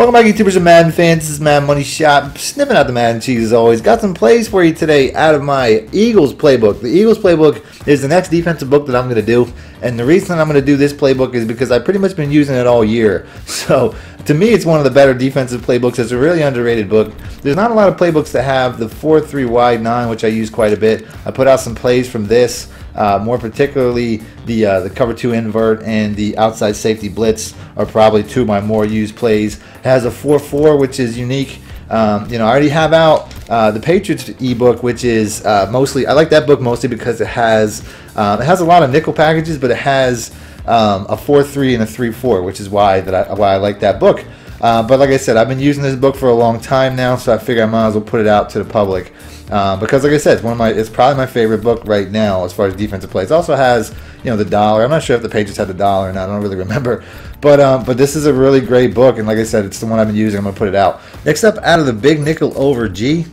Welcome back, YouTubers and Madden fans. This is Madden Money Shot, sniffing out the Madden cheese as always. Got some plays for you today out of my Eagles playbook. The Eagles playbook is the next defensive book that I'm going to do, and the reason I'm going to do this playbook is because I've pretty much been using it all year. So to me, it's one of the better defensive playbooks. It's a really underrated book. There's not a lot of playbooks that have the 4-3 wide 9, which I use quite a bit. I put out some plays from this. More particularly, the cover 2 invert and the outside safety blitz are probably two of my more used plays. It has a 4-4, which is unique. I already have out the Patriots ebook, which is mostly, I like that book mostly because it has a lot of nickel packages, but it has a 4-3 and a 3-4, which is why I like that book. But like I said, I've been using this book for a long time now, so I figure I might as well put it out to the public. Because like I said, it's probably my favorite book right now as far as defensive plays. It also has, the dollar. I'm not sure if the Patriots had the dollar or not. I don't really remember. But this is a really great book, and like I said, it's the one I've been using. I'm gonna put it out. Next up, out of the big nickel over G,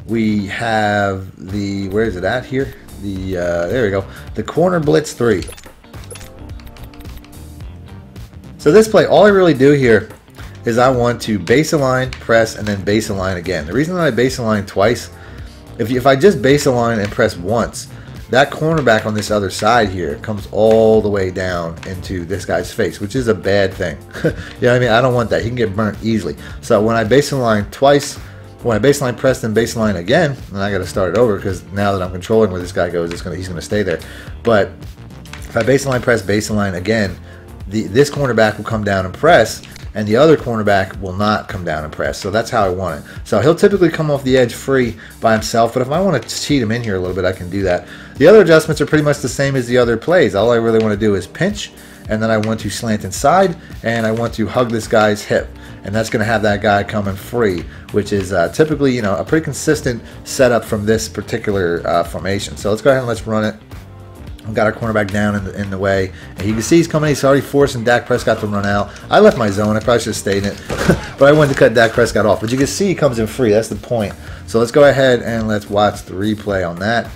we have the, where is it at here? There we go. The corner blitz 3. So this play, all I really do here is I want to base align, press, and then base align again. The reason that I base align twice, if I just base align and press once, that cornerback on this other side here comes all the way down into this guy's face, which is a bad thing. You know what I mean? I don't want that. He can get burnt easily. So when I base align twice, when I baseline press and baseline again, and I got to start it over because now that I'm controlling where this guy goes, he's going to stay there. But if I baseline press, baseline again, this cornerback will come down and press, and the other cornerback will not come down and press. So that's how I want it. So he'll typically come off the edge free by himself, but if I want to cheat him in here a little bit, I can do that. The other adjustments are pretty much the same as the other plays. All I really want to do is pinch, and then I want to slant inside, and I want to hug this guy's hip. And that's going to have that guy coming free, which is typically, a pretty consistent setup from this particular formation. So let's go ahead and let's run it. We've got our cornerback down in the way, and you can see he's coming. He's already forcing Dak Prescott to run out. I left my zone. I probably should have stayed in it, but I wanted to cut Dak Prescott off. But you can see he comes in free. That's the point. So let's go ahead and let's watch the replay on that,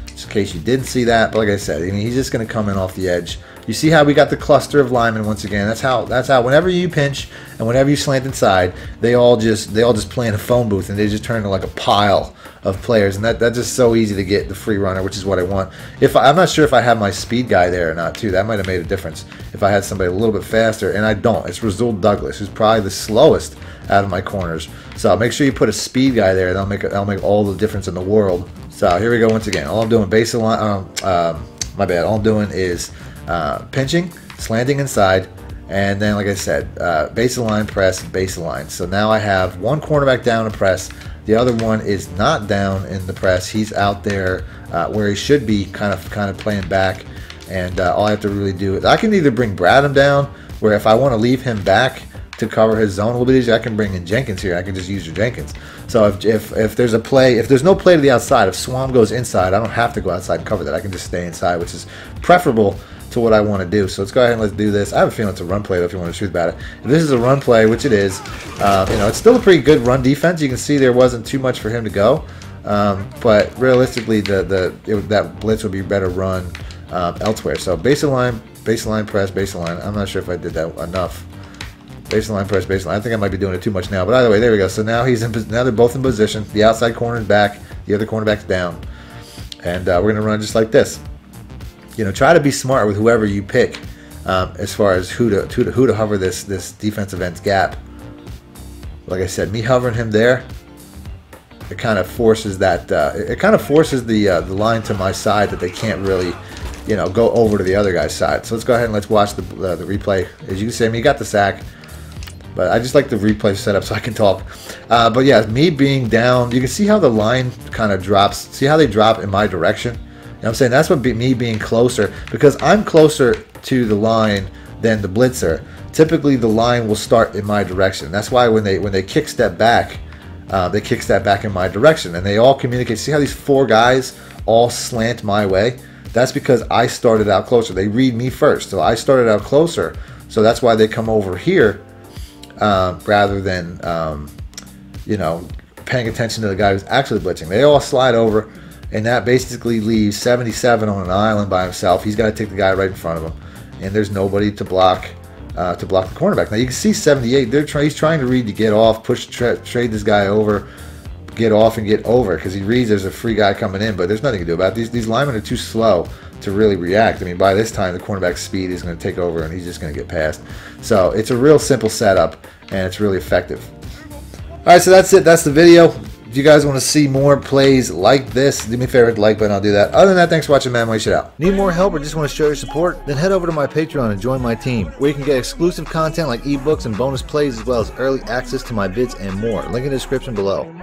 just in case you didn't see that. But like I said, he's just going to come in off the edge. You see how we got the cluster of linemen once again. That's how whenever you pinch and whenever you slant inside, they all just play in a phone booth, and they just turn into like a pile of players, and that's just so easy to get the free runner, which is what I want. I'm not sure if I have my speed guy there or not too. That might have made a difference if I had somebody a little bit faster, and I don't. It's Rasul Douglas, who's probably the slowest out of my corners. So make sure you put a speed guy there. That'll make all the difference in the world. So here we go once again. All I'm doing my bad. All I'm doing is pinching, slanting inside, and then like I said, base align, press, base align. So now I have one cornerback down to press. The other one is not down in the press. He's out there where he should be, kind of playing back. And all I have to really do is I can either bring Bradham down, where if I want to leave him back to cover his zone a little bit easier, I can bring in Jenkins here. I can just use your Jenkins. So if there's a play, if there's no play to the outside, if Swam goes inside, I don't have to go outside and cover that. I can just stay inside, which is preferable to what I want to do. So let's go ahead and let's do this. I have a feeling it's a run play, though, if you want to truth about it. If this is a run play, which it is, it's still a pretty good run defense. You can see there wasn't too much for him to go, but realistically, that blitz would be better run elsewhere. So baseline, press, baseline. I'm not sure if I did that enough. Baseline, press, baseline. I think I might be doing it too much now. But either way, there we go. So now now they're both in position. The outside corner's back. The other cornerback's down, and we're gonna run just like this. Try to be smart with whoever you pick as far as who to hover this defensive end's gap. Like I said, me hovering him there, it kind of forces that. It kind of forces the line to my side that they can't really, go over to the other guy's side. So let's go ahead and let's watch the replay. As you can see, he got the sack, but I just like the replay setup so I can talk. But yeah, me being down, you can see how the line kind of drops. See how they drop in my direction. You know what I'm saying? That's what me being closer, because I'm closer to the line than the blitzer. Typically, the line will start in my direction. That's why when they kick step back, they kick step back in my direction, and they all communicate. See how these four guys all slant my way? That's because I started out closer. They read me first, so I started out closer. So that's why they come over here rather than paying attention to the guy who's actually blitzing. They all slide over. And that basically leaves 77 on an island by himself. He's got to take the guy right in front of him. And there's nobody to block to block the cornerback. Now you can see 78. He's trying to read to get off, push, trade this guy over, get off and get over, because he reads there's a free guy coming in, but there's nothing to do about it. These linemen are too slow to really react. I mean, by this time the cornerback's speed is going to take over and he's just going to get past. So it's a real simple setup and it's really effective. Alright, so that's it. That's the video. If you guys want to see more plays like this, do me a favor, hit the like button, I'll do that. Other than that, thanks for watching, MADDENMONEYSHOT out. Need more help or just want to show your support? Then head over to my Patreon and join my team, where you can get exclusive content like ebooks and bonus plays, as well as early access to my vids and more. Link in the description below.